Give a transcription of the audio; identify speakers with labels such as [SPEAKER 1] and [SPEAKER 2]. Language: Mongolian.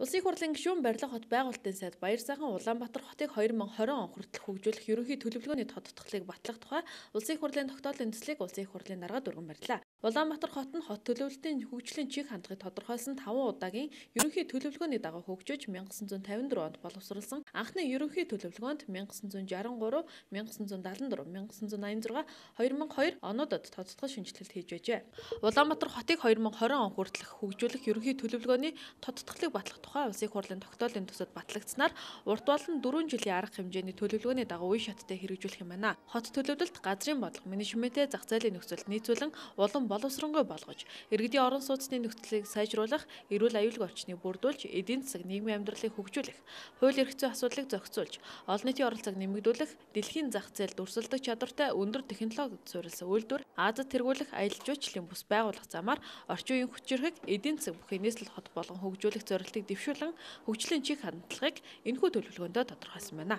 [SPEAKER 1] Улсын их хурлын гишүүн барилга хот байгуулалтын сайд Баяр сайхан Улаанбаатар хотыг 2020 он хүртэл хөгжүүлэх ерөнхий төлөвлөгөөний тодтголыг батлах тухай улсын их хурлын тогтоолын төслийг улсын их хурлын дарга дүргэн барьлаа. Улаанбаатар хот нь хот төлөвлөлтийн хөгжлийн чиг хандлагыг тодорхойлсон 5 удаагийн ерөнхий төлөвлөгөөний дагуу хөгжиж 1954 онд боловсруулсан анхны ерөнхий төлөвлөгөөнд 1963, 1974, 1986, 2002 онуудад тодтгол шинжилэлт хийж байжээ. Улаанбаатар хотыг 2020 он хүртэлх хөгжүүлэх ерөнхий төлөвлөгөөний тодтголыг батлах тухай улсын их хурлын тогтоолын төсөд батлагдсанаар урт болон 4 жилийн арга хэмжээний төлөвлөгөөний дагуу үе шаттай хэрэгжүүлэх юм байна. Хот төлөвлөлт газрын бодлого, менежментээ зах зээлийн нөхцөлд нийцүүлэн улам боловсронгуй болгож, иргэдийн орон сууцны нөхцөлийг сайжруулах, эрүүл аюулгүй орчныг бүрдүүлж, эдийн засаг, нийгмийн амьдралыг хөгжүүлэх, хууль эрх зүйн асуудлыг зохицуулж, олон нийтийн оролцоог нэмэгдүүлэх, дэлхийн зах зээлд өрсөлдөх чадвартай өндөр технологид суурилсан үйлдвэр, Азад тэргүүлэх, аялал жуулчлалын бүс байгуулах замаар орчин үеийн хүчирхэг, эдийн засаг бүхий нийслэл хот болгон хөгжүүлэх зорилтыг дэвшүүлэн хөгжлийн чиг хандлагыг энэхүү төлөвлөгөөндөө тодорхойлсон байна.